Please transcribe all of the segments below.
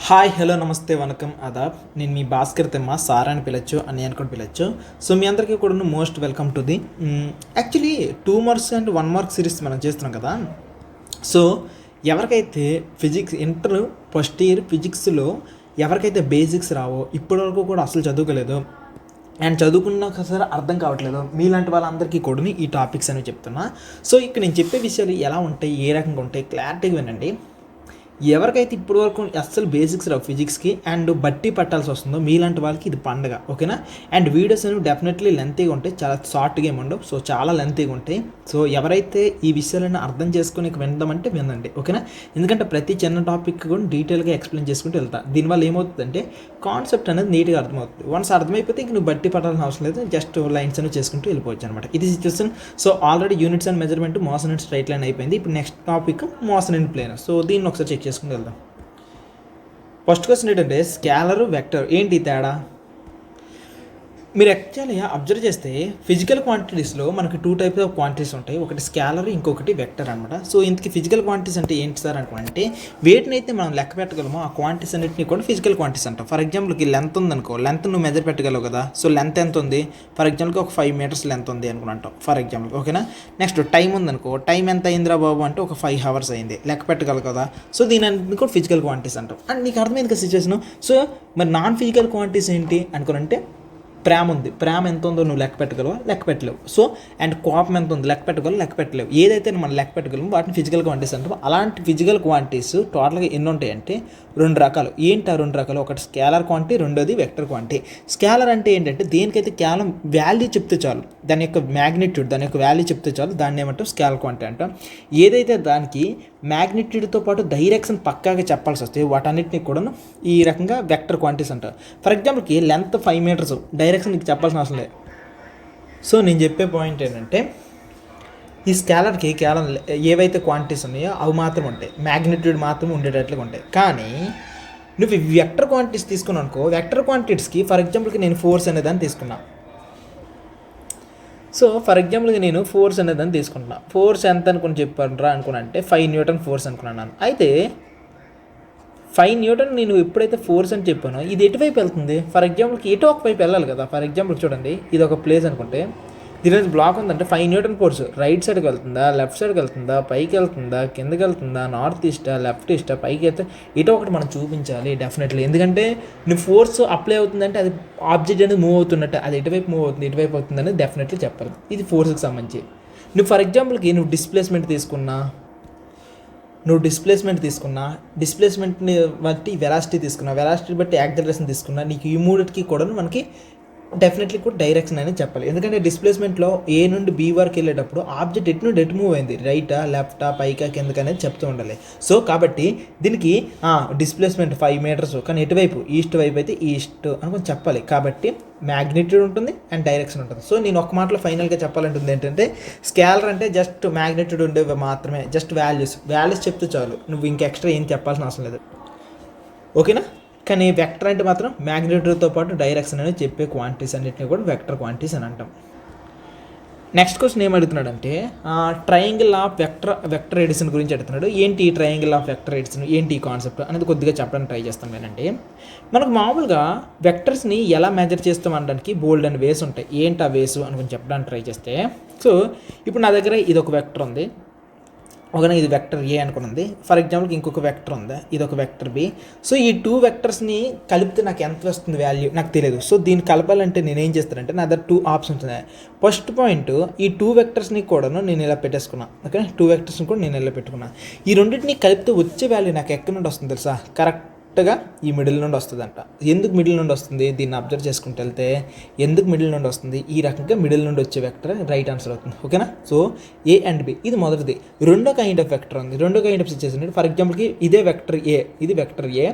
Hi hello నమస్తే వనకం ఆదాబ్. నేను మీ Bhaskar తెమ్మ, sir అని పిలవచ్చు, అని కూడా పిలవచ్చు. సో మీ అందరికీ కూడా most welcome to the actually 2 marks and 1 mark series మనం చేస్తున్నాం కదా. సో ఎవరికైతే ఫిజిక్స్ ఇంటర్ ఫస్ట్ ఇయర్ ఫిజిక్స్లో ఎవరికైతే బేసిక్స్ రావో, ఇప్పటివరకు కూడా అసలు చదువుకోలేదు అండ్ చదువుకున్నా సరే అర్థం కావట్లేదు, మీలాంటి వాళ్ళందరికీ కూడా ఈ టాపిక్స్ అనేవి చెప్తున్నా. సో ఇక్కడ నేను చెప్పే విషయాలు ఎలా ఉంటాయి, ఏ రకంగా ఉంటాయి, క్లారిటీగా వినండి. ఎవరికైతే ఇప్పటివరకు అస్సలు బేసిక్స్ రావు ఫిజిక్స్కి అండ్ బట్టి పట్టాల్సి వస్తుందో మీలాంటి వాళ్ళకి ఇది పండగ, ఓకేనా. అండ్ వీడియోస్ అనేవి డెఫినెట్లీ లెంతీగా ఉంటాయి, చాలా షార్ట్గా ఏమి ఉండవు, సో చాలా లెంతీగా ఉంటాయి. సో ఎవరైతే ఈ విషయాలను అర్థం చేసుకుని విందామంటే వినండి, ఓకేనా. ఎందుకంటే ప్రతి చిన్న టాపిక్ కూడా డీటెయిల్గా ఎక్స్ప్లెయిన్ చేసుకుంటూ వెళ్తా. దీనివల్ల ఏమవుతుందంటే కాన్సెప్ట్ అనేది నీట్గా అర్థమవుతుంది. వన్స్ అర్థమైపోతే ఇంక నువ్వు బట్టి పట్టాల్సిన అవసరం లేదు, జస్ట్ లైన్స్ అనేవి చేసుకుంటూ వెళ్ళిపోవచ్చు అనమాట. ఇది situation. So already units and measurement motion and straight line అయిపోయింది. ఇప్పుడు next topic motion and plane. So దీన్ని ఒకసారి చెక్ చేసుకుని వెళ్దాం. ఫస్ట్ క్వశ్చన్ ఏంటంటే స్కేలర్ వెక్టర్ ఏంటి తేడా. మీరు యాక్చువల్గా అబ్జర్వ్ చేస్తే ఫిజికల్ క్వాంటిటీస్లో మనకి 2 టైప్స్ ఆఫ్ క్వాంటిటీస్ ఉంటాయి, ఒకటి స్కేలర్, ఇంకొకటి వెక్టర్ అనమాట. సో ఇంతకీ ఫిజికల్ క్వాంటిటీస్ అంటే ఏంటి సార్ అనుకుంటే వేటినైతే మనం లెక్క పెట్టగలమో ఆ క్వాంటిటీస్ అన్నింటినీ కూడా ఫిజికల్ క్వాంటిటీస్ అంటాం. ఫర్ ఎగ్జాంపుల్కి లెంత్ ఉందనుకో, లెంత్ నువ్వు మెజర్ పెట్టగలవు కదా. సో లెంత్ ఎంత ఉంది, ఫర్ ఎగ్జాంపుల్కి ఒక 5 మీటర్స్ లెంత్ ఉంది అనుకుని అంటాం ఫర్ ఎగ్జాంపుల్, ఓకేనా. నెక్స్ట్ టైం ఉందనుకో, టైం ఎంత అయిందిరా బాబు అంటే ఒక 5 hours అయింది, లెక్క పెట్టగలవు కదా. సో దీని అన్నింటినీ కూడా ఫిజికల్ క్వాంటిటీస్ అంటాం. అండ్ నీకు అర్థమైంది కదా సిచ్యువేషన్. సో మరి నాన్ ఫిజికల్ క్వాంటిటీస్ ఏంటి అనుకునంటే ప్రేమ ఉంది, ప్రేమ ఎంత ఉందో నువ్వు లెక్క పెట్టగలవా, లెక్క పెట్టలేవు. సో అండ్ కోపం ఎంత ఉంది లెక్క పెట్టగలవు, లెక్క పెట్టలేవు. ఏదైతే మనం లెక్క పెట్టగలము వాటిని ఫిజికల్ క్వాంటిటీస్ అంటాం. అలాంటి ఫిజికల్ క్వాంటిటీస్ టోటల్గా ఎన్ని ఉంటాయంటే 2 రకాలు. ఏంటి ఆ 2 రకాలు? ఒకటి స్కేలర్ క్వాంటిటీ, రెండోది వెక్టర్ క్వాంటిటీ. స్కేలర్ అంటే ఏంటంటే దేనికైతే కేవలం వాల్యూ చెప్తే చాలు, దాని యొక్క మ్యాగ్నిట్యూడ్, దాని యొక్క వాల్యూ చెప్తే చాలు, దాన్ని ఏమంటాం స్కేలర్ క్వాంటిటీ అంటాం. ఏదైతే దానికి మ్యాగ్నిట్యూడ్తో పాటు డైరెక్షన్ పక్కాగా చెప్పాల్సి వస్తే వాటన్నిటిని కూడా ఈ రకంగా వెక్టర్ క్వాంటిటీస్ అంటారు. ఫర్ ఎగ్జాంపుల్కి లెంత్ 5 meters, డైరెక్షన్ నీకు చెప్పాల్సిన అవసరం లేదు. సో నేను చెప్పే పాయింట్ ఏంటంటే ఈ స్కేలర్కి కేవలం ఏవైతే క్వాంటిటీస్ ఉన్నాయో అవి మాత్రం ఉంటాయి, మ్యాగ్నిట్యూడ్ మాత్రం ఉండేటట్లుగా ఉంటాయి. కానీ నువ్వు వెక్టర్ క్వాంటిటీస్ తీసుకున్నావు అనుకో, వెక్టర్ క్వాంటిటీస్కి ఫర్ ఎగ్జాంపుల్కి నేను ఫోర్స్ అనేదాన్ని తీసుకున్నా. సో ఫర్ ఎగ్జాంపుల్గా నేను ఫోర్స్ అనేదాన్ని తీసుకుంటున్నా. ఫోర్స్ ఎంత అనుకుని చెప్పారా అనుకున్నా, 5 Newton ఫోర్స్ అనుకున్నాను. అయితే 5 Newton నేను ఎప్పుడైతే ఫోర్స్ అని చెప్పానో ఇది ఎటువైపు వెళ్తుంది, ఫర్ ఎగ్జాంపుల్కి ఎటు ఒక వైపు వెళ్ళాలి కదా. ఫర్ ఎగ్జాంపుల్ చూడండి, ఇది ఒక ప్లేస్ అనుకుంటే దీని బ్లాక్ ఉందంటే 5 Newton ఫోర్స్ రైట్ సైడ్కి వెళ్తుందా, లెఫ్ట్ సైడ్కి వెళ్తుందా, పైకి వెళ్తుందా, కిందకి వెళ్తుందా, నార్త్ ఈస్టా, లెఫ్ట్ ఈస్టా, పైకి వెళ్తే ఇటో ఒకటి మనం చూపించాలి డెఫినెట్లీ. ఎందుకంటే నువ్వు ఫోర్స్ అప్లై అవుతుందంటే అది ఆబ్జెక్ట్ అనేది మూవ్ అవుతున్నట్టు, అది ఎటువైపు మూవ్ అవుతుంది, ఇటువైపు అవుతుంది అనేది డెఫినెట్లీ చెప్పాలి. ఇది ఫోర్స్కి సంబంధించి. నువ్వు ఫర్ ఎగ్జాంపుల్కి నువ్వు డిస్ప్లేస్మెంట్ తీసుకున్నా, డిస్ప్లేస్మెంట్ని బట్టి వెలాసిటీ తీసుకున్నా, వెలాసిటీ బట్టి యాక్సిలరేషన్ తీసుకున్నా, నీకు ఈ మూడిటికి కూడా మనకి డెఫినెట్లీ కూడా డైరెక్షన్ అనేది చెప్పాలి. ఎందుకంటే డిస్ప్లేస్మెంట్లో ఏ నుండి బి వరకు వెళ్ళేటప్పుడు ఆబ్జెక్ట్ ఎటు నుండి ఎటు మూవ్ అయింది, రైటా, లెఫ్టా, పైకా, కిందకి అనేది చెప్తూ ఉండాలి. సో కాబట్టి దీనికి డిస్ప్లేస్మెంట్ 5 meters, కానీ ఎటువైపు ఈస్ట్ వైపు అయితే ఈస్ట్ అనుకొని చెప్పాలి. కాబట్టి మ్యాగ్నిట్యూడ్ ఉంటుంది అండ్ డైరెక్షన్ ఉంటుంది. సో నేను ఒక మాటలో ఫైనల్గా చెప్పాలంటుంది ఏంటంటే స్కేలర్ అంటే జస్ట్ మ్యాగ్నిట్యూడ్ ఉండేవి మాత్రమే, జస్ట్ వాల్యూస్ చెప్తే చాలు, నువ్వు ఇంకా ఎక్స్ట్రా ఏం చెప్పాల్సిన అవసరం లేదు, ఓకేనా. కానీ వెక్టర్ అంటే మాత్రం మ్యాగ్నిట్యూడ్తో పాటు డైరెక్షన్ అనేది చెప్పే క్వాంటిటీస్ అన్నింటినీ కూడా వెక్టర్ క్వాంటిటీస్ అని అంటాం. నెక్స్ట్ క్వశ్చన్ ఏం అడుగుతున్నాడంటే ట్రయాంగిల్ ఆఫ్ వెక్టర్ ఎడిషన్ గురించి అడుగుతున్నాడు. ఏంటి ఈ ట్రయాంగిల్ ఆఫ్ వెక్టర్ ఎడిషన్, ఏంటి ఈ కాన్సెప్ట్ అనేది కొద్దిగా చెప్పడానికి ట్రై చేస్తాం. ఏంటంటే మనకు మామూలుగా వెక్టర్స్ని ఎలా మెజర్ చేస్తాం అనడానికి బోల్డ్ అండ్ వేస్ ఉంటాయి. ఏంటి ఆ వేసు అనుకుని చెప్పడానికి ట్రై చేస్తే, సో ఇప్పుడు నా దగ్గర ఇది ఒక వెక్టర్ ఉంది, ఒకనే ఇది వెక్టర్ ఏ అనుకున్నది. ఫర్ ఎగ్జాంపుల్కి ఇంకొక వెక్టర్ ఉంది, ఇది ఒక వెక్టర్ బి. సో ఈ 2 వెక్టర్స్ని కలిపితే నాకు ఎంత వస్తుంది వాల్యూ నాకు తెలియదు. సో దీన్ని కలపాలంటే నేను ఏం చేస్తానంటే నా దగ్గర 2 ఆప్షన్స్ ఉన్నాయి. ఫస్ట్ పాయింట్, ఈ 2 వెక్టర్స్ని కూడా నేను ఇలా పెట్టేసుకున్నా, ఓకే. 2 వెక్టర్స్ని కూడా నేను ఇలా పెట్టుకున్నా. ఈ రెండింటిని కలిపితే వచ్చే వాల్యూ నాకు ఎక్కడి నుండి వస్తుంది తెలుసా, కరెక్ట్గా ఈ మిడిల్ నుండి వస్తుందంట. ఎందుకు మిడిల్ నుండి వస్తుంది, దీన్ని అబ్జర్వ్ చేసుకుంటూ వెళ్తే ఎందుకు మిడిల్ నుండి వస్తుంది, ఈ రకంగా మిడిల్ నుండి వచ్చే వెక్టర్ రైట్ ఆన్సర్ అవుతుంది, ఓకేనా. సో ఏ అండ్ బి ఇది మొదటిది. రెండో కైండ్ ఆఫ్ వెక్టర్ ఉంది, రెండో కైండ్ ఆఫ్ సిచ్యువేషన్. ఫర్ ఎగ్జాంపుల్కి ఇదే వెక్టర్ ఏ, ఇది vector A,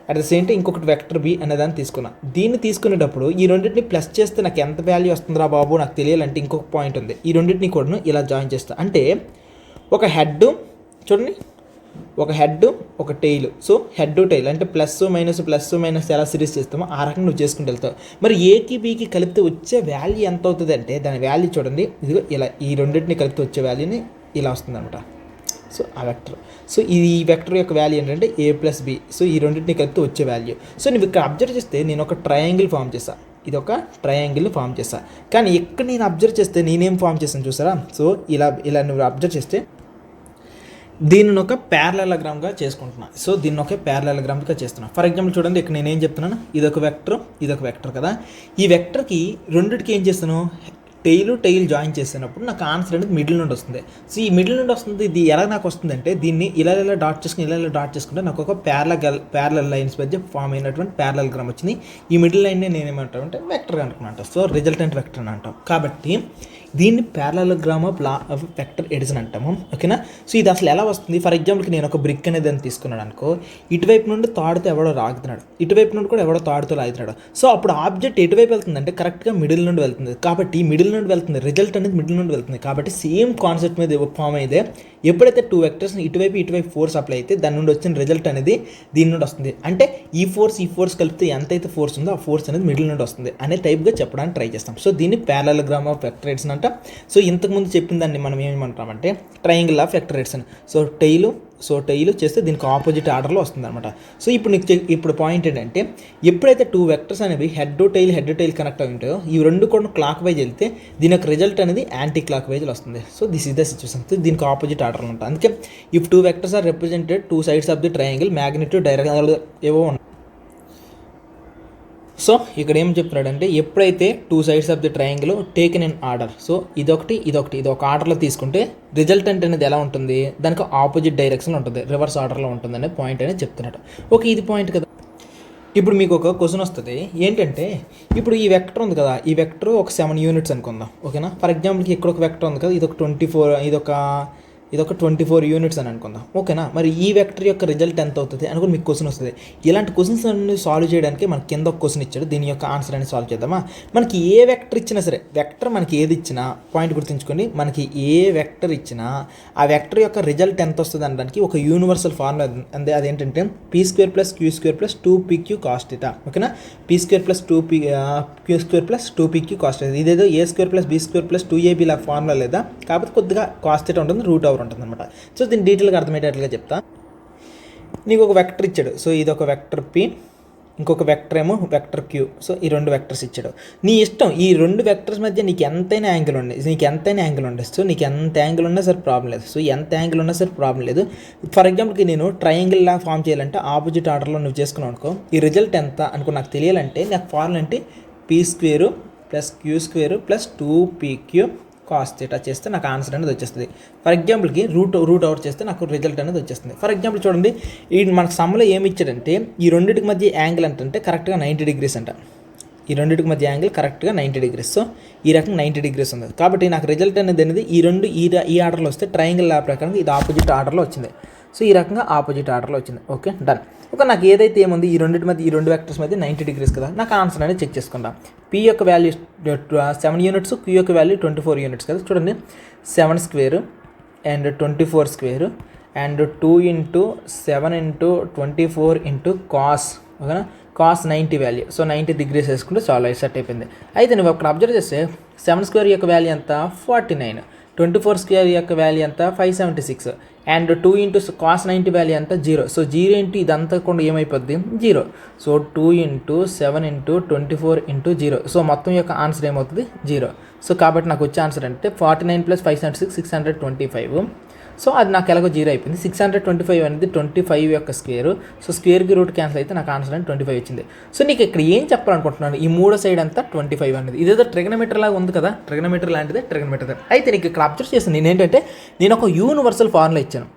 at the same time ఇంకొకటి వెక్టర్ బి అనేదాన్ని తీసుకున్నా. దీన్ని తీసుకునేటప్పుడు ఈ రెండింటిని ప్లస్ చేస్తే నాకు ఎంత వాల్యూ వస్తుందిరా బాబు నాకు తెలియాలంటే ఇంకొక పాయింట్ ఉంది, ఈ రెండింటిని కూడా ఇలా జాయిన్ చేస్తా. అంటే ఒక హెడ్ చూడండి, ఒక హెడ్ ఒక టెయిల్. సో హెడ్ టెయిల్ అంటే ప్లస్ మైనస్ ఎలా సిరీస్ చేస్తామో ఆ రకంగా నువ్వు చేసుకుంటూ వెళ్తావు. మరి ఏకి బీకి కలిపితే వచ్చే వాల్యూ ఎంత అవుతుంది అంటే దాని వాల్యూ చూడండి, ఇదిగో ఇలా ఈ రెండింటిని కలిపితే వచ్చే వాల్యూని ఇలా వస్తుంది అనమాట. సో ఆ వెక్టర్. సో ఈ వెక్టర్ యొక్క వాల్యూ ఏంటంటే a ప్లస్ బి. సో ఈ రెండింటిని కలిపితే వచ్చే వాల్యూ. సో నువ్వు ఇక్కడ అబ్జర్వ్ చేస్తే నేను ఒక ట్రయాంగిల్ ఫామ్ చేశాను, ఇది ఒక ట్రయాంగిల్ని ఫామ్ చేశాను. కానీ ఇక్కడ నేను అబ్జర్వ్ చేస్తే నేనేం ఫామ్ చేశాను చూసారా? సో ఇలా నువ్వు అబ్జర్వ్ చేస్తే దీనిని ఒక ప్యారలలోగ్రామ్గా చేసుకుంటున్నా. సో దీన్ని ఒక ప్యారలలోగ్రామ్గా చేస్తున్నా. ఫర్ ఎగ్జాంపుల్ చూడండి, ఇక్కడ నేనేం చెప్తున్నాను, ఇదొక వెక్టర్ కదా. ఈ వెక్టర్కి రెండింటికి ఏం చేస్తాను, టెయిల్ జాయిన్ చేసినప్పుడు నాకు ఆన్సర్ అనేది మిడిల్ నుండి వస్తుంది. సో ఈ మిడిల్ నుండి వస్తుంది. ఇది ఎలా నాకు వస్తుందంటే దీన్ని ఇలా డాట్ చేసుకుంటే నాకు ఒక ప్యారలల్ లైన్స్ మధ్య ఫామ్ అయినటువంటి ప్యారలలోగ్రామ్ వచ్చింది. ఈ మిడిల్ లైన్ని నేను ఏమంటాను అంటే వెక్టర్ అనుకున్నాను. సో రిజల్టెంట్ వెక్టర్ అని అంటాం. కాబట్టి దీన్ని ప్యారలలోగ్రామ్ ఆఫ్ వెక్టర్ ఎడిషన్ అంటాము. ఓకేనా? సో ఇది అసలు ఎలా వస్తుంది? ఫర్ ఎగ్జాంపుల్కి నేను ఒక బ్రిక్ అనేది అని తీసుకున్నాడు అనుకో, ఇటువైపు నుండి తాడుతో ఎవడో రాగుతున్నాడు, ఇటువైపు నుండి కూడా ఎవడో తాడుతో లాగుతున్నాడు. సో అప్పుడు ఆబ్జెక్ట్ ఎటువైపు వెళ్తుందంటే కరెక్ట్గా మిడిల్ నుండి వెళ్తుంది. కాబట్టి మిడిల్ నుండి వెళ్తుంది, రిజల్ట్ అనేది మిడిల్ నుండి వెళ్తుంది. కాబట్టి సేమ్ కాన్సెప్ట్ మీద ఫామ్ అయితే ఎప్పుడైతే టూ వెక్టర్స్ ఇటువైపు ఫోర్స్ అప్లై అయితే దాని నుండి వచ్చిన రిజల్ట్ అనేది దీని నుండి వస్తుంది. అంటే ఈ ఫోర్స్ కలిపితే ఎంతైతే ఫోర్స్ ఉందో ఆ ఫోర్స్ అనేది మిడిల్ నుండి వస్తుంది అనే టైప్గా చెప్పడానికి ట్రై చేస్తాం. సో దీన్ని ప్యారలలోగ్రామ్ ఆఫ్ వెక్టర్ ఎడిషన్ అంట. సో ఇంతకుముందు చెప్పిన దాన్ని మనం ఏమంటామంటే triangle of vector addition. So tail చేస్తే దీనికి ఆపోజిట్ ఆర్డర్లో వస్తుంది అనమాట. సో ఇప్పుడు పాయింట్ ఏంటంటే ఎప్పుడైతే టూ వెక్టర్స్ అనేవి హెడ్ టెయిల్ కనెక్ట్ అయి ఉంటాయో ఈ రెండు కూడా క్లాక్ వైజ్ వెళ్తే దీని యొక్క రిజల్ట్ అనేది యాంటీ క్లాక్ వైజ్లో వస్తుంది. So this is the situation. దీనికి ఆపోజిట్ ఆర్డర్లో ఉంటుంది. అందుకే if two vectors are represented two sides of the triangle magnitude direction ఏవో ఉంటాయి. సో ఇక్కడ ఏం చెప్తున్నాడంటే ఎప్పుడైతే two sides of the triangle taken in order, so ఇదొకటి ఇది ఒక ఆర్డర్లో తీసుకుంటే రిజల్టెంట్ అనేది ఎలా ఉంటుంది, దానికి ఆపోజిట్ డైరెక్షన్లో ఉంటుంది, రివర్స్ ఆర్డర్లో ఉంటుంది అనే పాయింట్ అనేది చెప్తున్నాడు. ఓకే, ఇది పాయింట్ కదా. ఇప్పుడు మీకు ఒక క్వశ్చన్ వస్తుంది ఏంటంటే, ఇప్పుడు ఈ వెక్టర్ ఉంది కదా, ఈ వెక్టర్ ఒక 7 యూనిట్స్ అనుకుందాం. ఓకేనా? ఫర్ ఎగ్జాంపుల్కి ఇక్కడ ఒక వెక్టర్ ఉంది కదా, ఇదొక 24 యూనిట్స్ అని అనుకుందాం. ఓకేనా? మరి ఈ వెక్టర్ యొక్క రిజల్ట్ ఎంత అవుతుంది అనుకుని మీకు క్వశ్చన్ వస్తుంది. ఇలాంటి క్వశ్చన్స్ అన్ని సాల్వ్ చేయడానికి మనకి కింద ఒక క్వశ్చన్ ఇచ్చాడు, దీని యొక్క ఆన్సర్ అని సాల్వ్ చేద్దామా. మనకి ఏ వెక్టర్ ఇచ్చినా సరే, వెక్టర్ మనకి ఏది ఇచ్చినా పాయింట్ గుర్తుంచుకోండి, మనకి ఏ వెక్టర్ ఇచ్చినా ఆ వెక్టర్ యొక్క రిజల్ట్ ఎంత వస్తుంది అనడానికి ఒక యూనివర్సల్ ఫార్ములా ఉంది. అదేంటంటే p² + q² + 2pq cos θ. ఓకేనా? p² + 2q² + 2pq cos θ. ఇదేదో a² + b² + 2ab లా ఫార్ములా లేదా, కాకపోతే కొద్దిగా cos θ ఉంటుంది, రూట్ ఓవర్ ఉంటుంది అనమాట. సో దీన్ని డీటెయిల్గా అర్థమయ్యేటట్లుగా చెప్తా. నీకు ఒక వెక్టర్ ఇచ్చాడు. సో ఇది ఒక వెక్టర్ p, ఇంకొక వెక్టర్ ఏమో వెక్టర్ q. సో ఈ రెండు వెక్టర్స్ ఇచ్చాడు. నీ ఇష్టం, ఈ రెండు వెక్టర్స్ మధ్య నీకు ఎంతైనా యాంగిల్ ఉండే. సో నీకు ఎంత యాంగిల్ ఉన్నా సరే ప్రాబ్లం లేదు. సో ఎంత యాంగిల్ ఉన్నా సరే ప్రాబ్లం లేదు. ఫర్ ఎగ్జాంపుల్కి నేను ట్రయాంగిల్ లా ఫామ్ చేయాలంటే ఆపోజిట్ ఆర్డర్లో నువ్వు చేసుకున్నావు అనుకో, ఈ రిజల్ట్ ఎంత అనుకో నాకు తెలియాలంటే నాకు ఫార్ములా అంటే p² + q² + 2pq cos θ చేస్తే నాకు ఆన్సర్ అనేది వచ్చేస్తుంది. ఫర్ ఎగ్జాంపుల్కి రూట్ అవుట్ చేస్తే నాకు రిజల్ట్ అనేది వచ్చేస్తుంది. ఫర్ ఎగ్జాంపుల్ చూడండి, ఈ మనకు సమ్లో ఏమి ఇచ్చాడంటే ఈ రెండింటికి మధ్య యాంగిల్ అంటే కరెక్ట్గా 90 degrees అంట. ఈ రెండింటికి మధ్య యాంగిల్ కరెక్ట్గా 90 degrees. సో ఈ రకంగా 90 degrees ఉంది. కాబట్టి నాకు రిజల్ట్ అనేది ఈ ఆర్డర్లో వస్తే ట్రయాంగిల్ లా ప్రకారం ఇది ఆపోజిట్ ఆర్డర్లో వచ్చింది. సో ఈ రకంగా ఆపోజిట్ ఆర్డర్లో వచ్చింది. Okay, done. ఒక నాకు ఏదైతే ఏముంది ఈ రెండు వెక్టర్స్ మధ్య 90 degrees కదా, నాకు ఆన్సర్ అనేది చెక్ చేసుకుందాం. p యొక్క వాల్యూ 7 యూనిట్స్, q యొక్క వాల్యూ 24 యూనిట్స్ కదా. చూడండి 7² అండ్ 24² అండ్ 2 × 7 × 24 × cos. ఓకేనా? cos 90 value. సో 90 degrees వేసుకుంటే చాలా సెట్ అయిపోయింది. అయితే నువ్వు అక్కడ అబ్జర్వ్ చేస్తే 7² యొక్క వాల్యూ ఎంత 49, 24² యొక్క వాల్యూ ఎంత 576 అండ్ 2 × cos 90 వాల్యూ ఎంత 0. సో 0 × ఇదంతా కూడా ఏమైపోద్ది 0. సో 2 × 7 × 24 × 0. సో మొత్తం యొక్క ఆన్సర్ ఏమవుతుంది 0. సో కాబట్టి నాకు వచ్చే ఆన్సర్ అంటే 49 + 576 625. సో అది నాకు ఎలాగో 0 అయిపోయింది. 625 అనేది 25 యొక్క స్క్వేర్. సో స్క్వేర్కి రూట్ క్యాన్సిల్ అయితే నాకు ఆన్సర్ అనేది 25 వచ్చింది. సో నీకు ఇక్కడ ఏం చెప్పాలనుకుంటున్నాను, ఈ మూడో సైడ్ అంతా 25 అనేది ఇదేదో ట్రిగనోమెట్రీ లాగా ఉంది కదా, ట్రిగనోమెట్రీ లాంటిదే ట్రిగనోమెట్రీ. అయితే నీకు ఇక్కడ అబ్జర్వ్ చేస్తాను నేనేంటంటే నేను ఒక యూనివర్సల్ ఫార్ములా ఇచ్చాను.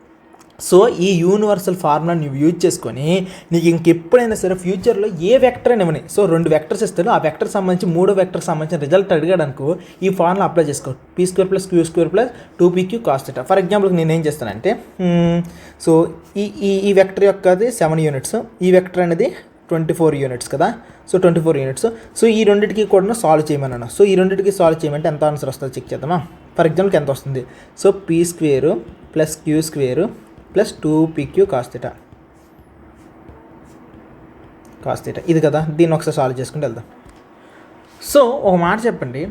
సో ఈ యూనివర్సల్ ఫార్ములా నువ్వు యూజ్ చేసుకొని నీకు ఇంకెప్పుడైనా సరే ఫ్యూచర్లో ఏ వెక్టర్ అని ఇవ్వని, సో 2 వెక్టర్స్ ఇస్తాను, ఆ వెక్టర్ సంబంధించి 3వ వెక్టర్ సంబంధించిన రిజల్ట్ అడిగాడనుకో ఈ ఫార్ములా అప్లై చేసుకో. p² + q² + 2pq cos θ. For ఎగ్జాంపుల్కి నేను ఏం చేస్తానంటే సో ఈ వెక్టర్ యొక్కది 7 యూనిట్స్, ఈ వెక్టర్ అనేది 24 యూనిట్స్ కదా. So 24 units. సో ఈ రెండింటికి కూడా సాల్వ్ చేయమన్నాను. సో ఈ రెండింటికి సాల్వ్ చేయమంటే ఎంత ఆన్సర్ వస్తుందో చెక్ చేద్దామా. ఫర్ ఎగ్జాంపుల్కి ఎంత వస్తుంది, so p² + q² + 2pq cos θ ఇది కదా. దీన్ని ఒకసారి సాల్వ్ చేసుకుంటూ వెళ్దాం. సో ఒక మాట చెప్పండి,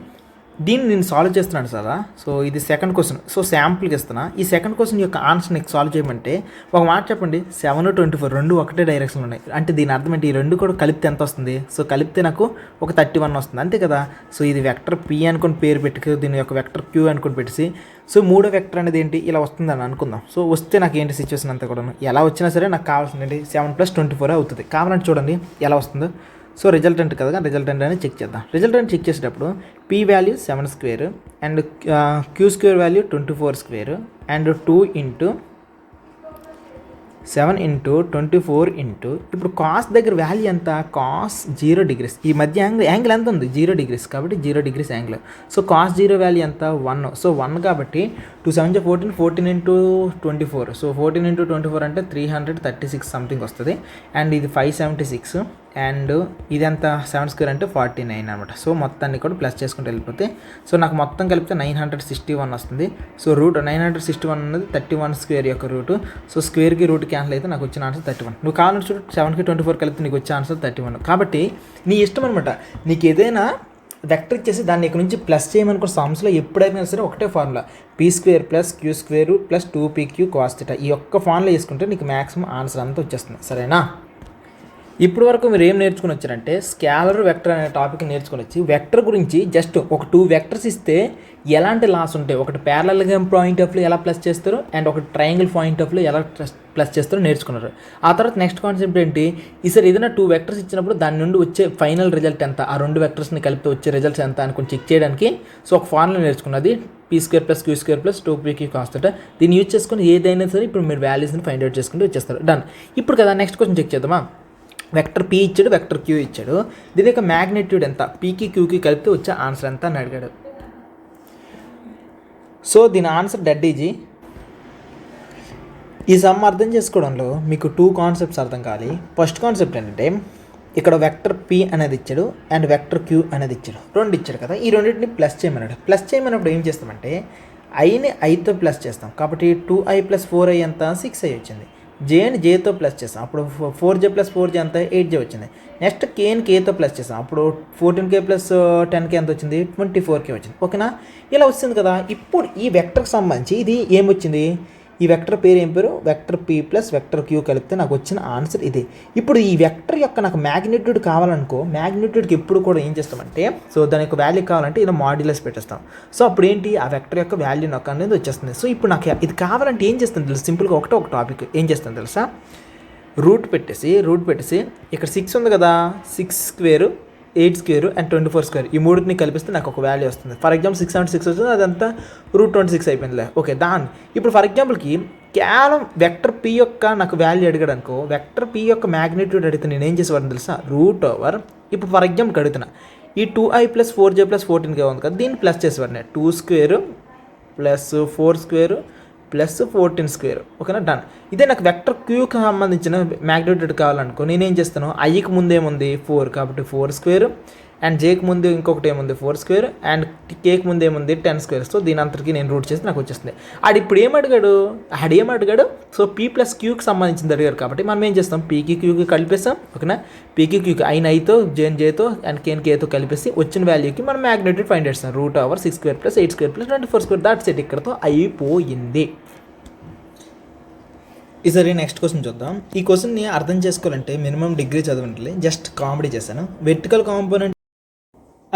దీన్ని నేను సాల్వ్ చేస్తున్నాను సార్. సో ఇది సెకండ్ క్వశ్చన్. సో శాంపుల్కి ఇస్తున్నా. ఈ సెకండ్ క్వశ్చన్ యొక్క ఆన్సర్ నీకు సాల్వ్ చేయమంటే ఒక మాట చెప్పండి, 7, 24 రెండు ఒకటే డైరెక్షన్ ఉన్నాయి. అంటే దీని అర్థం ఏంటి, ఈ రెండు కూడా కలిపితే ఎంత వస్తుంది? సో కలిపితే నాకు ఒక 31 వస్తుంది, అంతే కదా. సో ఇది వెక్టర్ పి అనుకుని పేరు పెట్టుకు దీని యొక్క వెక్టర్ క్యూ అనుకుని పెట్టేసి సో మూడో వెక్టర్ అనేది ఏంటి ఇలా వస్తుందని అనుకుందాం. సో వస్తే నాకు ఏంటి సిచ్యువేషన్ అంతా కూడా ఎలా వచ్చినా సరే నాకు కావాల్సింది ఏంటి 7+24 అవుతుంది. కావాలంటే చూడండి ఎలా వస్తుందో. సో రిజల్టెంట్ కదా, రిజల్టెంట్ అనేది చెక్ చేద్దాం. రిజల్టెంట్ చెక్ చేసేటప్పుడు P value 7² and Q square value 24² and 2 × 7 × 24 × ఇప్పుడు కాస్ దగ్గర వాల్యూ ఎంత, కాస్ 0 degrees. ఈ మధ్య యాంగిల్ ఎంత ఉంది 0 degrees, కాబట్టి 0 degrees angle. So cos 0 value ఎంత 1. సో 1 కాబట్టి 2 7 14 14 × 24. సో 14 × 24 అంటే 336 సంథింగ్ వస్తుంది. అండ్ ఇది 576 అండ్ ఇదంతా 7² అంటే 49 అనమాట. సో మొత్తాన్ని కూడా ప్లస్ చేసుకుంటూ వెళ్ళిపోతే సో నాకు మొత్తం కలిపితే 961 వస్తుంది. సో రూట్ 961 అనేది 31² యొక్క రూటు. సో స్క్వేర్కి రూట్ క్యాన్సిల్ అయితే నాకు వచ్చిన ఆన్సర్ 31. నువ్వు కావాలంటే చూడు 7కి 24 కలిపితే నీకు వచ్చే ఆన్సర్ 31. కాబట్టి నీ ఇష్టం అనమాట. నీకు ఏదైనా వెక్టర్ ఇచ్చేసి దాన్ని ఇక్కడ నుంచి ప్లస్ చేయమనుకో సమ్స్లో ఎప్పుడైనా సరే ఒకటే formula p² + q² + 2pq cos θ. ఈ ఒక్క ఫార్ములా వేసుకుంటే నీకు మ్యాక్సిమం ఆన్సర్ అంతా వచ్చేస్తుంది, సరేనా. ఇప్పుడు వరకు మీరు ఏం నేర్చుకుని వచ్చారంటే స్కేలర్ వెక్టర్ అనే టాపిక్ నేర్చుకుని వచ్చి వెక్టర్ గురించి జస్ట్ ఒక 2 వెక్టర్స్ ఇస్తే ఎలాంటి లాస్ ఉంటాయి, ఒకటి ప్యారలల్ పాయింట్ ఆఫ్ వ్యూ ఎలా ప్లస్ చేస్తారు అండ్ ఒకటి ట్రయాంగిల్ పాయింట్ ఆఫ్ వ్యూ ఎలా ప్లస్ చేస్తారో నేర్చుకున్నారు. ఆ తర్వాత నెక్స్ట్ కాన్సెప్ట్ ఏంటి, ఈసారి ఏదైనా 2 వెక్టర్స్ ఇచ్చినప్పుడు దాని నుండి వచ్చే ఫైనల్ రిజల్ట్ ఎంత, ఆ 2 వెక్టర్స్ని కలిపితే వచ్చే రిజల్ట్స్ ఎంత అనుకుని చెక్ చేయడానికి సో ఒక ఫార్ములా నేర్చుకున్నది p² + q² + 2pq cos θ. దీన్ని యూజ్ చేసుకుని ఏదైనా సరే ఇప్పుడు మీరు వాల్యూస్ని ఫైండ్ అవుట్ చేసుకుంటూ వచ్చేస్తారు. డన్. ఇప్పుడు కదా నెక్స్ట్ క్వశ్చన్ చెక్ చేద్దామా. వెక్టర్ పీ ఇచ్చాడు, వెక్టర్ క్యూ ఇచ్చాడు. దీని యొక్క మ్యాగ్నిట్యూడ్ ఎంత, పీకి క్యూకి కలిపితే వచ్చే ఆన్సర్ ఎంత అని అడిగాడు. సో దీని ఆన్సర్ డెడ్ ఈజీ. ఈ సమ్ అర్థం చేసుకోవడంలో మీకు 2 కాన్సెప్ట్స్ అర్థం కావాలి. ఫస్ట్ కాన్సెప్ట్ ఏంటంటే ఇక్కడ వెక్టర్ పీ అనేది ఇచ్చాడు అండ్ వెక్టర్ క్యూ అనేది ఇచ్చాడు, 2 ఇచ్చాడు కదా. ఈ రెండింటిని ప్లస్ చేయమన్నాడు. ప్లస్ చేయమన్నప్పుడు ఏం చేస్తామంటే ఐని ఐతో ప్లస్ చేస్తాం. కాబట్టి 2i + 4i ఎంత 6i వచ్చింది. జేని జేతో ప్లస్ చేస్తాం, అప్పుడు 4j + 4j ఎంత 8j వచ్చింది. నెక్స్ట్ కేని కేతో ప్లస్ చేస్తాం, అప్పుడు 14k + 10k ఎంత వచ్చింది 24k వచ్చింది. ఓకేనా, ఇలా వస్తుంది కదా. ఇప్పుడు ఈ వెక్టర్కి సంబంధించి ఇది ఏమొచ్చింది, ఈ వెక్టర్ పేరు ఏం పేరు, వెక్టర్ పీ + వెక్టర్ క్యూ కలిపితే నాకు వచ్చిన ఆన్సర్ ఇది. ఇప్పుడు ఈ వెక్టర్ యొక్క నాకు మ్యాగ్నిట్యూడ్ కావాలనుకో, మ్యాగ్నిట్యూడ్కి ఎప్పుడు కూడా ఏం చేస్తామంటే సో దాని యొక్క వాల్యూ కావాలంటే ఇలా మాడ్యులస్ పెట్టేస్తాం. సో అప్పుడు ఏంటి ఆ వెక్టర్ యొక్క వాల్యూ నాకు అనేది వచ్చేస్తుంది. సో ఇప్పుడు నాకు ఇది కావాలంటే ఏం చేస్తాను తెలుసు, సింపుల్గా ఒక టాపిక్ ఏం చేస్తాను తెలుసా, రూట్ పెట్టేసి ఇక్కడ 6 ఉంది కదా, 6² 8² అండ్ 24² ఈ మూడింటిని కలిపిస్తే నాకు ఒక వాల్యూ వస్తుంది. ఫర్ ఎగ్జాంపుల్ 676 వస్తుంది, అదంతా √26 అయిపోయిందిలే. ఓకే, దాన్ని ఇప్పుడు ఫర్ ఎగ్జాంపుల్కి కేవలం వెక్టర్ పీ యొక్క నాకు వాల్యూ అడిగాడు అనుకో, వెక్టర్ పీ యొక్క మ్యాగ్నిట్యూడ్ అడిగితే నేను ఏం చేసేవాడిని తెలుసా, √ ఇప్పుడు ఫర్ ఎగ్జాంపుల్కి అడుగుతున్నా ఈ 2i + 4j + 14k ఉంది కదా, దీన్ని ప్లస్ చేసేవాడిని 2² + 4² + 14². ఓకేనా, డన్. ఇదే నాకు వెక్టర్ క్యూకి సంబంధించిన మ్యాగ్నిట్యూడ్ కావాలనుకో నేనేం చేస్తాను, ఐకి ముందేముంది 4 కాబట్టి 4² అండ్ జేకి ముందు ఇంకొకటి ఏముంది 4² అండ్ కేకి ముందు ఏముంది 10². సో దీని అంతటికి నేను రూట్ చేసి నాకు వచ్చేస్తుంది. ఇప్పుడు ఏమడిగాడు సో పీ + క్యూకి సంబంధించింది అడిగారు కాబట్టి మనం ఏం చేస్తాం, పీకి క్యూకి కలిపేస్తాం. ఓకేనా, పీకి క్యూకి ఐతో జేన్ జేతో అండ్ కేన్ కేతో కలిపేసి వచ్చిన వాల్యూకి మనం మ్యాగ్నిట్యూడ్ ఫైండ్ చేస్తాం, √6² + 8² + 24². దాట్స్ ఇట్, ఇక్కడతో అయిపోయింది. ఈసారి నెక్స్ట్ క్వశ్చన్ చూద్దాం. ఈ క్వశ్చన్ని అర్థం చేసుకోవాలంటే మినిమం డిగ్రీ చదవండి, జస్ట్ కామెడీ చేశాను. వెర్టికల్ కాంపోనెంట్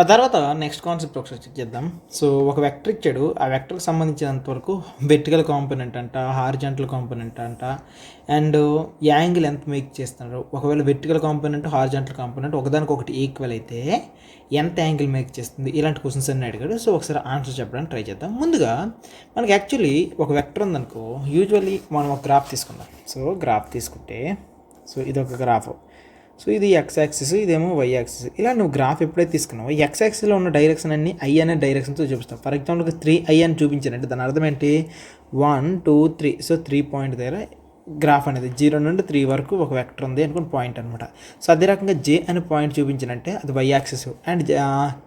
ఆ తర్వాత నెక్స్ట్ కాన్సెప్ట్ ఒకసారి చెక్ చేద్దాం. సో ఒక వెక్టర్ ఇచ్చాడు, ఆ వెక్టర్కి సంబంధించినంత వరకు వెర్టికల్ కాంపోనెంట్ అంట, హారిజాంటల్ కాంపోనెంట్ అంట అండ్ యాంగిల్ ఎంత మేక్ చేస్తున్నారు. ఒకవేళ వెర్టికల్ కాంపోనెంట్ హారిజాంటల్ కాంపోనెంట్ ఒకదానికొకటి ఈక్వల్ అయితే ఎంత యాంగిల్ మేక్ చేస్తుంది, ఇలాంటి క్వశ్చన్స్ అన్నీ అడిగాడు. సో ఒకసారి ఆన్సర్ చెప్పడానికి ట్రై చేద్దాం. ముందుగా మనకి యాక్చువల్లీ ఒక వెక్టర్ ఉందనుకో, యూజువల్లీ మనం ఒక గ్రాఫ్ తీసుకుందాం. సో గ్రాఫ్ తీసుకుంటే సో ఇది ఒక గ్రాఫ్, సో ఇది x యాక్సిస్, ఇదేమో y యాక్సిస్. ఇలా నువ్వు గ్రాఫ్ ఎప్పుడైతే తీసుకున్నావో x యాక్సిస్లో ఉన్న డైరెక్షన్ అన్ని i అనే డైరెక్షన్తో చూపిస్తావు. ఫర్ ఎగ్జాంపుల్కి 3i అని చూపించానంటే దాని అర్థం ఏంటి, 1 2 3. సో 3 పాయింట్ దగ్గర గ్రాఫ్ అనేది 0 నుండి 3 వరకు ఒక వెక్టర్ ఉంది అనుకుని పాయింట్ అనమాట. సో అదే రకంగా j అనే పాయింట్ చూపించినంటే అది y యాక్సిస్ అండ్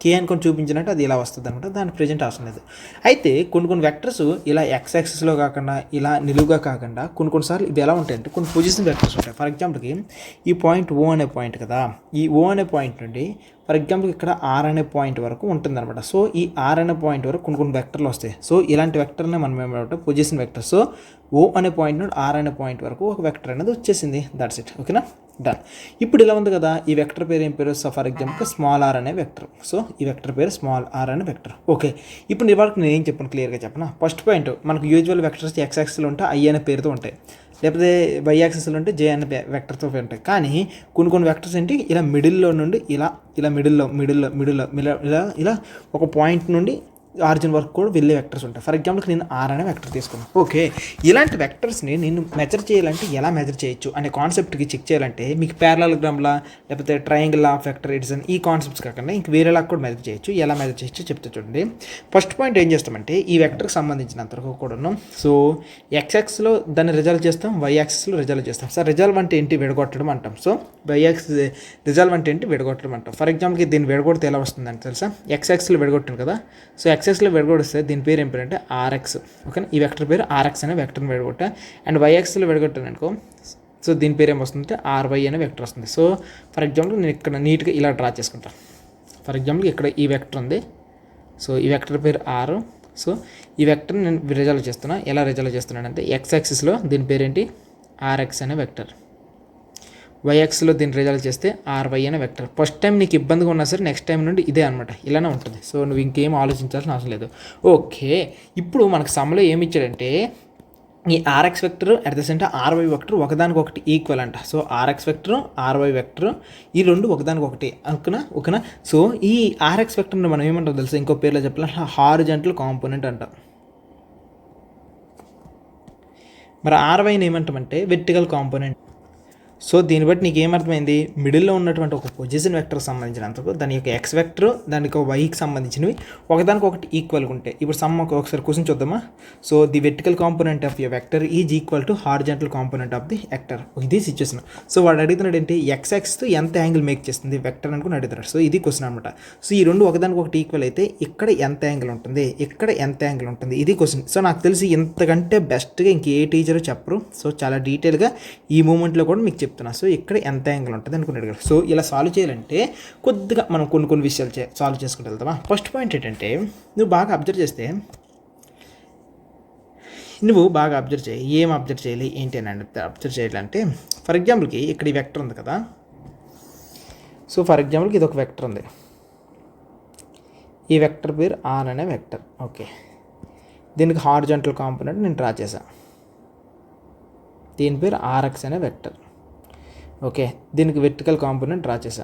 k అనుకొని చూపించినట్టు అది ఇలా వస్తుంది అనమాట. దానికి ప్రెజెంట్ అవసరం లేదు. అయితే కొన్ని వెక్టర్స్ ఇలా x యాక్సిస్లో కాకుండా ఇలా నిలువుగా కాకుండా కొన్నిసార్లు ఇవి ఎలా ఉంటాయంటే కొన్ని పొజిషన్ వెక్టర్స్ ఉంటాయి. ఫర్ ఎగ్జాంపుల్కి ఈ పాయింట్ O అనే పాయింట్ కదా, ఈ O అనే పాయింట్ నుండి ఫర్ ఎగ్జాంపుల్ ఇక్కడ ఆర్ అనే పాయింట్ వరకు ఉంటుందన్నమాట. సో ఈ ఆర్ అనే పాయింట్ వరకు కొన్ని వెక్టర్లు వస్తాయి. సో ఇలాంటి వెక్టర్నే మనం ఏమంటే పొజిషన్ వెక్టర్. సో ఓ అనే పాయింట్ నుండి ఆర్ అనే పాయింట్ వరకు ఒక వెక్టర్ అనేది వచ్చేసింది. That's it. ఓకేనా, డన్. ఇప్పుడు ఇలా ఉంది కదా, ఈ వెక్టర్ పేరు ఏం పేరు? So for example small R అనే వెక్టర్. సో ఈ వెక్టర్ పేరు స్మాల్ ఆర్ అనే వెక్టర్. ఓకే, ఇప్పుడు ఇవాళ నేను ఏం చెప్పాను క్లియర్గా చెప్పనా. ఫస్ట్ పాయింట్, మనకు యూజువల్ వెక్టర్స్ ఎక్స్ యాక్సిస్లో ఉంటే ఐ అనే పేరుతో ఉంటాయి, లేకపోతే వై యాక్సిస్లో ఉంటే జే అనే వెక్టర్తో ఉంటాయి. కానీ కొన్ని వెక్టర్స్ ఏంటి ఇలా మిడిల్లో నుండి ఇలా మిడిల్లో ఒక పాయింట్ నుండి ఆరిజిన్ వరకు కూడా వెళ్ళే వెక్టర్స్ ఉంటాయి. ఫర్ ఎగ్జాంపుల్కి నేను ఆర్ అనే వెక్టర్ తీసుకున్నాను. ఓకే, ఇలాంటి వెక్టర్స్ని నేను మెజర్ చేయాలంటే ఎలా మెజర్ చేయొచ్చు అనే కాన్సెప్ట్కి చెక్ చేయాలంటే మీకు ప్యారలలోగ్రామ్లా లేకపోతే ట్రయాంగిల్ ఆఫ్ వెక్టర్ ఎడిషన్ ఈ కాన్సెప్ట్స్ కాకుండా ఇంక వేరేలా కూడా మెజర్ చేయొచ్చు. ఎలా మెజర్ చేయొచ్చు చెప్తే చూడండి. ఫస్ట్ పాయింట్ ఏం చేస్తామంటే ఈ వెక్టర్కి సంబంధించినంతవరకు కూడాను సో ఎక్స్ఎక్స్లో దాన్ని రిజల్వ్ చేస్తాం, వై యాక్సిస్లో రిజల్వ్ చేస్తాం. సార్ రిజల్వ్ అంటే ఏంటి? విడగొట్టడం అంటాం. సో వై యాక్సిస్ రిజల్వ్ అంటే ఏంటి? విడగొట్టడం అంటాం. ఫర్ ఎగ్జాంపుల్కి దీన్ని విడగొడితే ఎలా వస్తుందంటే తెలుసా, ఎక్స్ఎక్స్లో విడగొట్టాను కదా. సో ఎక్స్ఎక్స్లో విడగొడిస్తే దీని పేరు ఏం పేరు అంటే ఆర్ఎక్స్. ఓకేనా, ఈ వెక్టర్ పేరు ఆర్ఎక్స్ అనే వెక్టర్ని విడగొట్టా. అండ్ వైఎక్స్లో విడగొట్టాను అనుకో, సో దీని పేరు ఏమొస్తుందంటే ఆర్వై అనే వెక్టర్ వస్తుంది. సో ఫర్ ఎగ్జాంపుల్ నేను ఇక్కడ నీట్గా ఇలా డ్రా చేసుకుంటాను. ఫర్ ఎగ్జాంపుల్ ఇక్కడ ఈ వెక్టర్ ఉంది. సో ఈ వెక్టర్ పేరు ఆర్. సో ఈ వెక్టర్ని నేను రిజల్వ్ చేస్తున్నా. ఎలా రిజల్వ్ చేస్తున్నానంటే ఎక్స్ యాక్సిస్లో దీని పేరేంటి? ఆర్ఎక్స్ అనే వెక్టర్. వైఎక్స్లో దీన్ని రిజల్వ్ చేస్తే ఆర్వై అనే వెక్టర్. ఫస్ట్ టైం నీకు ఇబ్బందిగా ఉన్నా సరే నెక్స్ట్ టైం నుండి ఇదే అనమాట, ఇలానే ఉంటుంది. సో నువ్వు ఇంకేం ఆలోచించాల్సిన అవసరం లేదు. ఓకే, ఇప్పుడు మనకు సమ్లో ఏమి ఇచ్చాడంటే ఈ RX vector at the same time RY vector ఒకదానికొకటి ఈక్వల్ అంట. So RX vector RY vector ఈ రెండు ఒకదానికొకటి ఓకేనా. సో ఈ ఆర్ఎక్స్ వెక్టర్ని మనం ఏమంటాం తెలుసా, ఇంకో పేర్లో చెప్పాలంటే హారిజాంటల్ కాంపోనెంట్ అంటాం. మరి ఆర్వైని ఏమంటామంటే వెర్టికల్ కాంపోనెంట్. సో దీన్ని బట్టి నీకు ఏమర్థమైంది? మిడిల్లో ఉన్నటువంటి ఒక పొజిషన్ వెక్టర్కి సంబంధించినంతకు దాని యొక్క ఎక్స్ వెక్టర్ దానికి వైకి సంబంధించినవి ఒకదానికొకటి ఈక్వల్గా ఉంటాయి. ఇప్పుడు సమ్ ఒకసారి క్వశ్చన్ చూద్దామా. So the vertical component of a vector is equal to horizontal component of the vector. ఇది సిచ్యువేషన్. సో వాడు అడుగుతున్నాడు ఏంటి, ఎక్స్ యాక్సిస్తో ఎంత యాంగిల్ మేక్ చేస్తుంది వెక్టర్ అనుకుని అడుగుతున్నాడు. సో ఇది క్వశ్చన్ అనమాట. సో ఈ రెండు ఒకదానికొకటి ఈక్వల్ అయితే ఇక్కడ ఎంత యాంగిల్ ఉంటుంది, ఇక్కడ ఎంత యాంగిల్ ఉంటుంది, ఇది క్వశ్చన్. సో నాకు తెలిసి ఇంతకంటే బెస్ట్గా ఇంకే టీచర్ చెప్పరు. సో చాలా డీటెయిల్గా ఈ మూమెంట్లో కూడా మీకు చెప్తున్నా. సో ఇక్కడ ఎంత యాంగిల్ ఉంటుంది అనుకుని అడిగారు. సో ఇలా సాల్వ్ చేయాలంటే కొద్దిగా మనం కొన్ని విషయాలు సాల్వ్ చేసుకుంటూ వెళ్తామా. ఫస్ట్ పాయింట్ ఏంటంటే నువ్వు బాగా అబ్జర్వ్ చేస్తే ఏం అబ్జర్వ్ చేయాలి ఏంటి అని అబ్జర్వ్ చేయాలంటే ఫర్ ఎగ్జాంపుల్కి ఇక్కడ ఈ వెక్టర్ ఉంది కదా. సో ఫర్ ఎగ్జాంపుల్కి ఇది ఒక వెక్టర్ ఉంది. ఈ వెక్టర్ పేరు ఆర్ అనే వెక్టర్. ఓకే, దీనికి హారిజాంటల్ కాంపోనెంట్ నేను డ్రా చేశాను. దీని పేరు ఆర్ఎక్స్ అనే వెక్టర్. ఓకే, దీనికి వెర్టికల్ కాంపోనెంట్ డ్రా చేసా.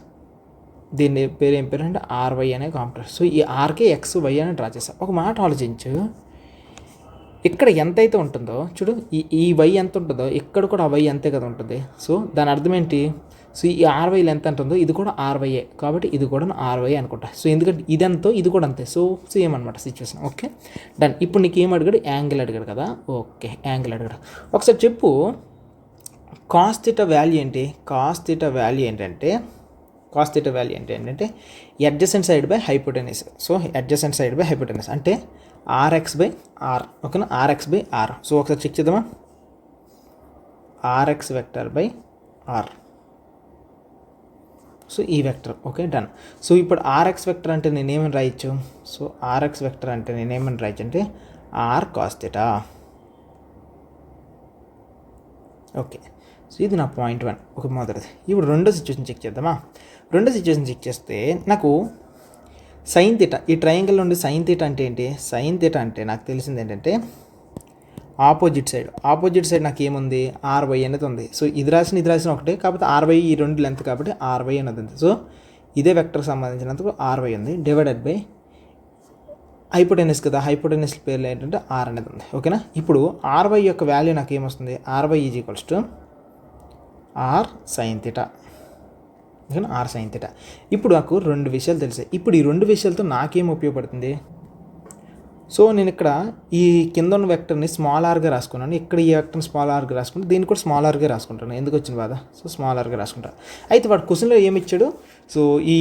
దీని పేరు ఏం పేరు అంటే ఆర్వై అనే కాంపోనెంట్. సో ఈ ఆర్కే ఎక్స్ వై అని డ్రా చేసా. ఒక మాట ఆలోచించు, ఇక్కడ ఎంతైతే ఉంటుందో చూడు, ఈ వై ఎంత ఉంటుందో ఇక్కడ కూడా ఆ వై అంతే కదా ఉంటుంది. సో దాని అర్థం ఏంటి? సో ఈ ఆర్వైలు ఎంత ఉంటుందో ఇది కూడా ఆర్వైఏ, కాబట్టి ఇది కూడా ఆర్వై అనుకుంటా. సో ఎందుకంటే ఇదంతో ఇది కూడా అంతే. సో సేమ్ అనమాట సిచ్యువేషన్. Okay, done. ఇప్పుడు నీకు ఏం అడిగాడు? యాంగిల్ అడిగాడు కదా. ఓకే, యాంగిల్ అడిగాడు. ఒకసారి చెప్పు, కాస్ థీటా వాల్యూ ఏంటి? కాస్ థీటా వాల్యూ ఏంటంటే adjacent side by hypotenuse. So adjacent side by hypotenuse అంటే ఆర్ఎక్స్ బై ఆర్. ఓకేనా, ఆర్ఎక్స్ బై ఆర్. సో ఒకసారి చెక్ చేద్దామా. R X vector by R. So ఈ వెక్టర్. Okay, done. సో ఇప్పుడు R X vector అంటే నేనేమని రాయొచ్చు? సో ఆర్ఎక్స్ వెక్టర్ అంటే నేనేమని రాయొచ్చు అంటే R cos theta. Okay, so ఇది నా పాయింట్ 1. ఒక మొదటిది. ఇప్పుడు రెండో సిచ్యువేషన్ చెక్ చేద్దామా. రెండో సిచ్యువేషన్ చెక్ చేస్తే నాకు సైన్ థీటా, ఈ ట్రయాంగిల్ నుండి సైన్ థీటా అంటే ఏంటి? సైన్ థీటా అంటే నాకు తెలిసింది ఏంటంటే ఆపోజిట్ సైడ్ నాకు ఏముంది? ఆర్వై అనేది ఉంది. సో ఇది రాసిన ఒకటే, కాకపోతే ఆర్వై ఈ రెండు లెంత్ కాబట్టి ఆర్వై అనేది ఉంది. సో ఇదే వెక్టర్కి సంబంధించినందుకు ఆర్వై ఉంది డివైడెడ్ బై హైపోటెనస్ కదా. హైపోటెనస్ పేర్లు ఏంటంటే ఆర్ అనేది ఉంది. ఓకేనా, ఇప్పుడు ఆర్వై యొక్క వాల్యూ నాకు ఏమొస్తుంది? R Y is equals to R sine theta. ఓకేనా, ఆర్ సైన్ థీటా. ఇప్పుడు నాకు రెండు విషయాలు తెలిసాయి. ఇప్పుడు ఈ రెండు విషయాలతో నాకేం ఉపయోగపడుతుంది? సో నేను ఇక్కడ ఈ కింద ఉన్న వెక్టర్ని స్మాల్ ఆర్గా రాసుకున్నాను, ఇక్కడ ఈ వెక్టర్ని స్మాల్ ఆర్గా రాసుకుంటాను, దీన్ని కూడా స్మాల్ ఆర్గా రాసుకుంటాను. ఎందుకు వచ్చిన బాధ? సో స్మాల్ ఆర్గా రాసుకుంటాను. అయితే వాడు క్వశ్చన్లో ఏమి ఇచ్చాడు? సో ఈ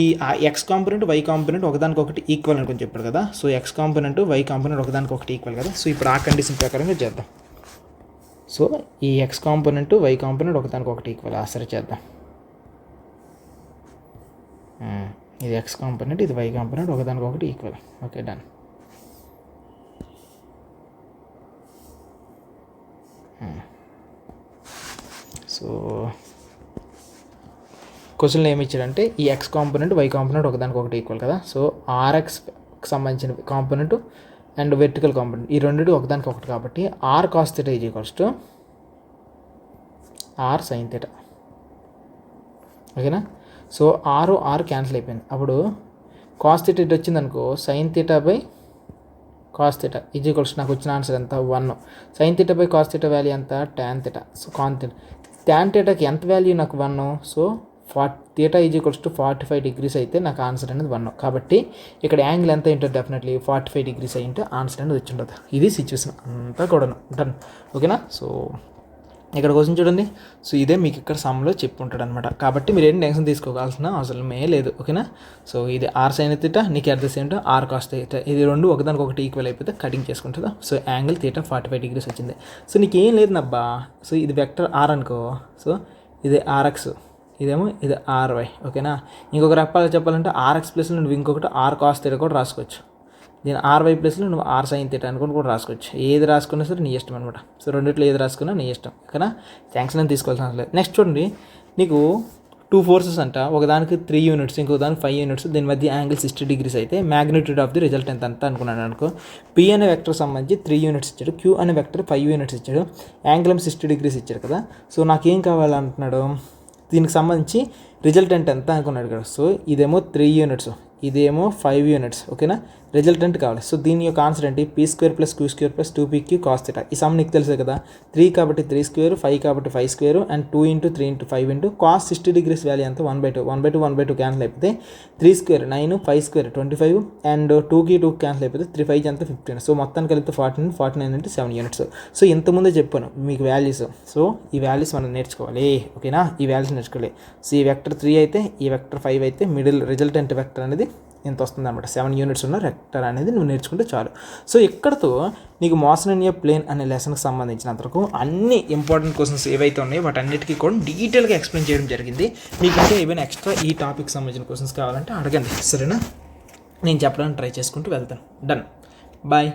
ఎక్స్ కాంపోనెంట్ వై కాంపోనెంట్ ఒకదానికొకటి ఈక్వల్ అనుకుని చెప్పాడు కదా. So X component why component ఒకదానికొకటి ఈక్వల్ కదా. సో ఇప్పుడు ఆ కండిషన్ ప్రకారంగా చేద్దాం. సో ఈ ఎక్స్ కాంపోనెంట్ వై కాంపోనెంట్ ఒకదానికొకటి ఈక్వల్. సరే చేద్దాం. ఇది ఎక్స్ కాంపోనెంట్, ఇది వై కాంపోనెంట్, ఒకదానికొకటి ఈక్వల్. Okay, done. సో క్వశ్చన్లో ఏమి ఇచ్చాడంటే ఈ ఎక్స్ కాంపోనెంట్ వై కాంపోనెంట్ ఒకదానికొకటి ఈక్వల్ కదా. సో ఆర్ఎక్స్కి సంబంధించిన కాంపోనెంట్ అండ్ వెర్టికల్ కాంపోనెంట్ ఈ రెండింటి ఒకదానికి ఒకటి కాబట్టి R cos theta is equals to R sine theta. ఓకేనా. సో ఆర్ క్యాన్సిల్ అయిపోయింది. అప్పుడు కాస్ థీటా ఇటు వచ్చింది అనుకో, sine theta by cos theta is equals నాకు వచ్చిన ఆన్సర్ ఎంత 1. Sine theta by cos theta value ఎంత ట్యాన్ థీటా. సో ట్యాన్ థీటాకి ఎంత వాల్యూ నాకు 1. So theta is equals to 45 degrees అయితే నాకు ఆన్సర్ అనేది 1. కాబట్టి ఇక్కడ యాంగిల్ ఎంత ఏంటో డెఫినెట్లీ 45 degrees అయింటే ఆన్సర్ అనేది వచ్చి ఉంటుంది. ఇది సిచ్యువేషన్ అంతా కూడా డన్. ఓకేనా. సో ఇక్కడ కోసం చూడండి. సో ఇదే మీకు ఇక్కడ సమ్లో చెప్పి ఉంటాడు అనమాట. కాబట్టి మీరు ఏం టెన్షన్ తీసుకోవాల్సిన అవసరమే లేదు. ఓకేనా. సో ఇది ఆర్ సైన్ థీటా, నీకు అర్థం ఏంటో ఆర్ కాస్ థీటా, ఇది రెండు ఒకదానికొకటి ఈక్వల్ అయిపోతే కటింగ్ చేసుకుంటుందా. సో యాంగిల్ థీటా 45 degrees వచ్చింది. సో నీకు ఏం లేదు నబ్బా. సో ఇది వెక్టర్ ఆర్ అనుకో. సో ఇది ఆర్ఎక్స్, ఇదేమో ఇది ఆర్వై. ఓకేనా. ఇంకొక రకాలు చెప్పాలంటే ఆర్ఎక్స్ ప్లస్లో నువ్వు ఇంకొకటి ఆర్ కాస్ థీటా కూడా రాసుకోవచ్చు. దీని ఆర్వై ప్లస్లో నువ్వు ఆర్ సైన్ థీటా అనుకుని కూడా రాసుకోవచ్చు. ఏది రాసుకున్నా సరే నీ ఇష్టం అనమాట. సో రెండిట్లో ఏది రాసుకున్నా నీ ఇష్టం. ఓకేనా. థ్యాంక్స్ అని తీసుకోవాల్సిన అవసరం లేదు. నెక్స్ట్ చూడండి, నీకు 2 ఫోర్సెస్ అంట, ఒకదానికి 3 units, ఇంకో దానికి 5 units, దీని మధ్య యాంగిల్ 60 degrees అయితే మ్యాగ్నిట్యూడ్ ఆఫ్ ది రిజల్ట్ ఎంత అంత అనుకున్నాను అనుకో. పి అనే వెక్టర్ సంబంధించి 3 units ఇచ్చాడు, క్యూ అనే వెక్టర్ 5 units ఇచ్చాడు, యాంగిల్ 60 degrees ఇచ్చాడు కదా. సో నాకేం కావాలంటున్నాడు, దీనికి సంబంధించి రిజల్టెంట్ ఎంత అనుకున్నాడు కదా. సో ఇదేమో 3 units, ఇదేమో 5 units. ఓకేనా. రిజల్టెంట్ కావాలి. సో దీని యొక్క ఆన్సర్ ఏంటి, p² + q² + 2pq cos θ. ఈ సమ్ నీకు తెలుసు కదా. 3 కాబట్టి 3², 5 కాబట్టి 5² అండ్ 2 × 3 × 5 × cos 60 degrees వాల్యూ ఎంత 1/2. 1/2 1/2 క్యాన్సిల్ అయిపోతే 3² 9, 5² 25 అండ్ 2కి 2 క్యాన్సిల్ అయిపోతే 3 5 ఎంత 15. సో మొత్తానికి కలిపితే 49, 49 అంటే 7 units. సో ఇంతకుముందే చెప్పాను మీకు వాల్యూస్. సో ఈ వాల్యూస్ మనం నేర్చుకోవాలి. ఓకేనా. ఈ వాల్యూస్ నేర్చుకోవాలి. సో ఈ వెక్టర్ 3 అయితే, ఈ వెక్టర్ 5 అయితే, మిడిల్ రిజల్టెంట్ వెక్టర్ అనేది ఎంత వస్తుంది అనమాట. 7 units ఉన్న వెక్టర్ అనేది నువ్వు నేర్చుకుంటే చాలు. సో ఇక్కడతో నీకు మోషన్ ఇన్ ఏ ప్లేన్ అనే లెసన్కి సంబంధించినంతవరకు అన్ని ఇంపార్టెంట్ క్వశ్చన్స్ ఏవైతే ఉన్నాయో వాటన్నిటికీ కూడా డీటెయిల్గా ఎక్స్ప్లెయిన్ చేయడం జరిగింది. మీకు ఇంకా ఏమైనా ఎక్స్ట్రా ఈ టాపిక్ సంబంధించిన క్వశ్చన్స్ కావాలంటే అడగండి. సరేనా. నేను చెప్పడానికి ట్రై చేసుకుంటూ వెళ్తాను. డన్. బాయ్.